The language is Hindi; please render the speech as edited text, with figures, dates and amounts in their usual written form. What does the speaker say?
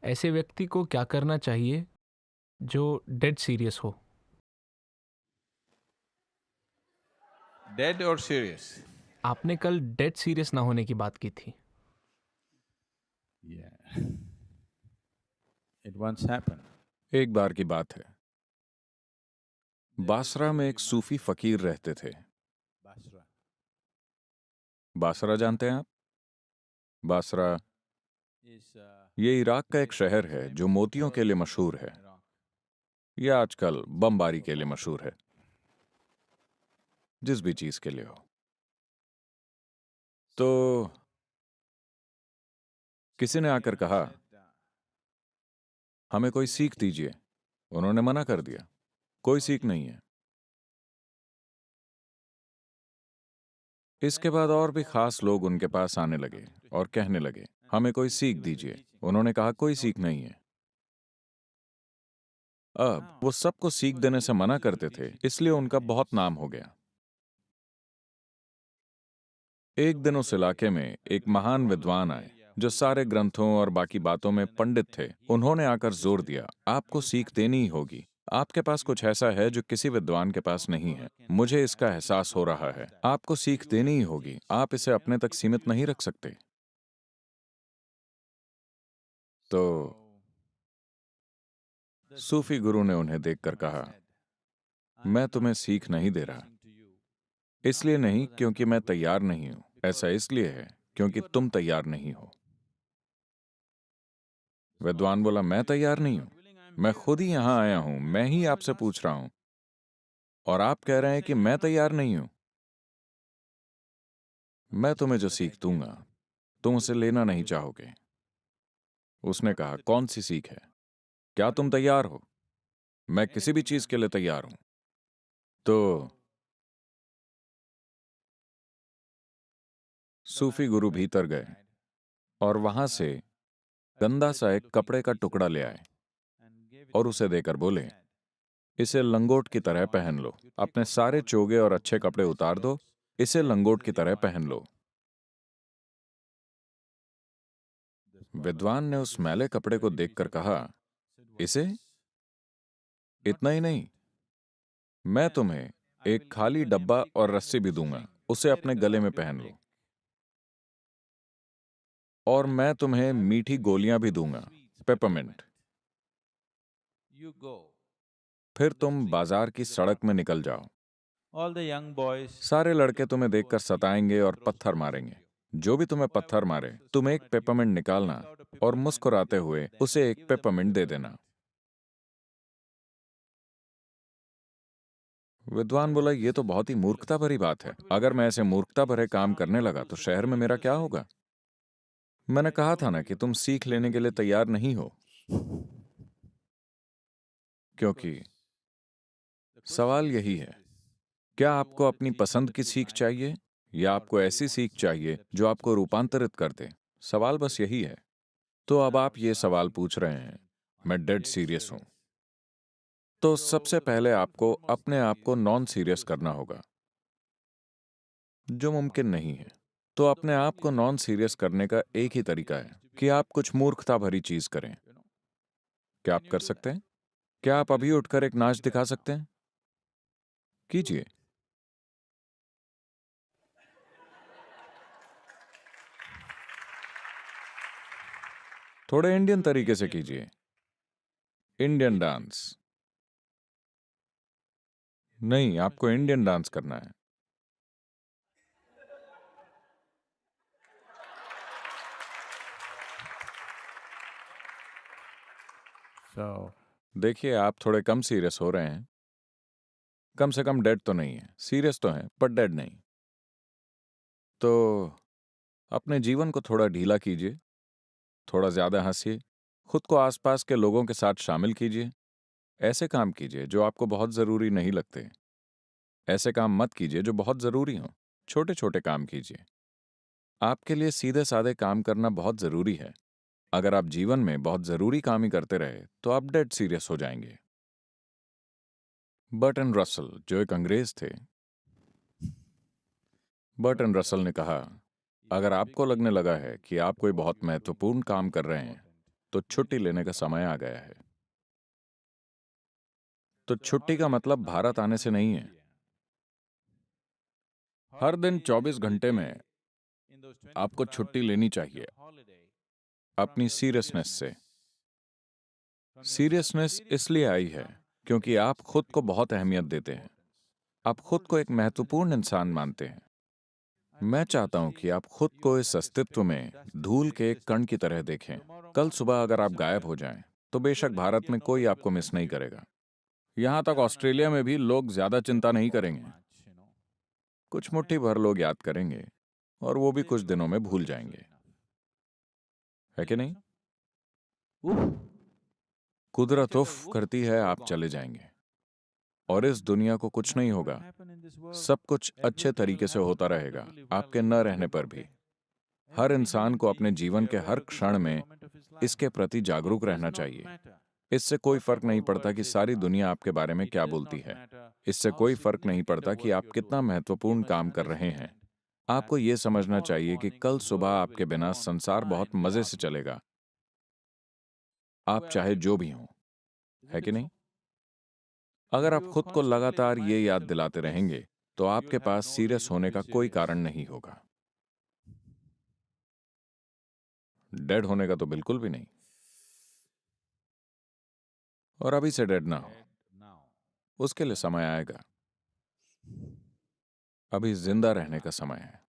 ऐसे व्यक्ति को क्या करना चाहिए जो डेड सीरियस हो? Dead or serious? आपने कल डेड सीरियस ना होने की बात की थी। Yeah. It once happened. एक बार की बात है, बासरा में एक सूफी फकीर रहते थे। Basra. बासरा जानते हैं आप? बासरा Is ये इराक का एक शहर है जो मोतियों के लिए मशहूर है। यह आजकल बमबारी के लिए मशहूर है, जिस भी चीज के लिए हो। तो किसी ने आकर कहा, हमें कोई सीख दीजिए। उन्होंने मना कर दिया, कोई सीख नहीं है। इसके बाद और भी खास लोग उनके पास आने लगे और कहने लगे, हमें कोई सीख दीजिए। उन्होंने कहा, कोई सीख नहीं है। अब वो सबको सीख देने से मना करते थे, इसलिए उनका बहुत नाम हो गया। एक दिन उस इलाके में एक महान विद्वान आए जो सारे ग्रंथों और बाकी बातों में पंडित थे। उन्होंने आकर जोर दिया, आपको सीख देनी ही होगी। आपके पास कुछ ऐसा है जो किसी विद्वान के पास नहीं है। मुझे इसका एहसास हो रहा है। आपको सीख देनी ही होगी। आप इसे अपने तक सीमित नहीं रख सकते। तो सूफी गुरु ने उन्हें देखकर कहा, मैं तुम्हें सीख नहीं दे रहा। इसलिए नहीं क्योंकि मैं तैयार नहीं हूं, ऐसा इसलिए है क्योंकि तुम तैयार नहीं हो। विद्वान बोला, मैं तैयार नहीं हूं, मैं खुद ही यहां आया हूं, मैं ही आपसे पूछ रहा हूं, और आप कह रहे हैं कि मैं तैयार नहीं हूं। मैं तुम्हें जो सीख दूंगा तुम उसे लेना नहीं चाहोगे। उसने कहा, कौन सी सीख है? क्या तुम तैयार हो? मैं किसी भी चीज के लिए तैयार हूं। तो सूफी गुरु भीतर गए और वहां से गंदा सा एक कपड़े का टुकड़ा ले आए और उसे देकर बोले, इसे लंगोट की तरह पहन लो। अपने सारे चोगे और अच्छे कपड़े उतार दो, इसे लंगोट की तरह पहन लो। विद्वान ने उस मैले कपड़े को देखकर कहा, इसे? इतना ही नहीं, मैं तुम्हें एक खाली डब्बा और रस्सी भी दूंगा, उसे अपने गले में पहन लो। और मैं तुम्हें मीठी गोलियां भी दूंगा, पेपरमिंट। You go. फिर तुम बाजार की सड़क में निकल जाओ। All the young boys. सारे लड़के तुम्हें देखकर सताएंगे और पत्थर मारेंगे। जो भी तुम्हें पत्थर मारे, तुम एक पेपरमिंट निकालना और मुस्कुराते हुए उसे एक पेपरमिंट दे देना। विद्वान बोला, ये तो बहुत ही मूर्खता भरी बात है। अगर मैं ऐसे मूर्खता भरे काम करने लगा तो शहर में मेरा क्या होगा? मैंने कहा था ना कि तुम सीख लेने के लिए तैयार नहीं हो। क्योंकि सवाल यही है, क्या आपको अपनी पसंद की सीख चाहिए या आपको ऐसी सीख चाहिए जो आपको रूपांतरित कर दे? सवाल बस यही है। तो अब आप ये सवाल पूछ रहे हैं, मैं डेड सीरियस हूं। तो सबसे पहले आपको अपने आप को नॉन सीरियस करना होगा, जो मुमकिन नहीं है। तो अपने आप को नॉन सीरियस करने का एक ही तरीका है कि आप कुछ मूर्खता भरी चीज करें। क्या आप कर सकते हैं? क्या आप अभी उठकर एक नाच दिखा सकते हैं? कीजिए। थोड़े इंडियन तरीके से कीजिए। Indian dance. नहीं, आपको इंडियन डांस करना है। So देखिए, आप थोड़े कम सीरियस हो रहे हैं। कम से कम डेड तो नहीं है, सीरियस तो हैं पर डेड नहीं। तो अपने जीवन को थोड़ा ढीला कीजिए, थोड़ा ज्यादा हंसिए, खुद को आसपास के लोगों के साथ शामिल कीजिए। ऐसे काम कीजिए जो आपको बहुत जरूरी नहीं लगते। ऐसे काम मत कीजिए जो बहुत जरूरी हों। छोटे छोटे काम कीजिए। आपके लिए सीधे साधे काम करना बहुत जरूरी है। अगर आप जीवन में बहुत जरूरी काम ही करते रहे तो आप डेड सीरियस हो जाएंगे। बर्टन रसल, जो एक अंग्रेज थे, बर्टन रसल ने कहा, अगर आपको लगने लगा है कि आप कोई बहुत महत्वपूर्ण काम कर रहे हैं तो छुट्टी लेने का समय आ गया है। तो छुट्टी का मतलब भारत आने से नहीं है। हर दिन 24 घंटे में आपको छुट्टी लेनी चाहिए अपनी सीरियसनेस से। सीरियसनेस इसलिए आई है क्योंकि आप खुद को बहुत अहमियत देते हैं। आप खुद को एक महत्वपूर्ण इंसान मानते हैं। मैं चाहता हूं कि आप खुद को इस अस्तित्व में धूल के एक कण की तरह देखें। कल सुबह अगर आप गायब हो जाएं, तो बेशक भारत में कोई आपको मिस नहीं करेगा। यहां तक ऑस्ट्रेलिया में भी लोग ज्यादा चिंता नहीं करेंगे। कुछ मुट्ठी भर लोग याद करेंगे और वो भी कुछ दिनों में भूल जाएंगे, है कि नहीं? कुदरत उफ करती है, आप चले जाएंगे और इस दुनिया को कुछ नहीं होगा। सब कुछ अच्छे तरीके से होता रहेगा आपके न रहने पर भी। हर इंसान को अपने जीवन के हर क्षण में इसके प्रति जागरूक रहना चाहिए। इससे कोई फर्क नहीं पड़ता कि सारी दुनिया आपके बारे में क्या बोलती है। इससे कोई फर्क नहीं पड़ता कि आप कितना महत्वपूर्ण काम कर रहे हैं। आपको यह समझना चाहिए कि कल सुबह आपके बिना संसार बहुत मजे से चलेगा, आप चाहे जो भी हों, है कि नहीं? अगर आप खुद को लगातार ये याद दिलाते रहेंगे, तो आपके पास सीरियस होने का कोई कारण नहीं होगा। डेड होने का तो बिल्कुल भी नहीं। और अभी से डेड ना हो, उसके लिए समय आएगा। अभी जिंदा रहने का समय है।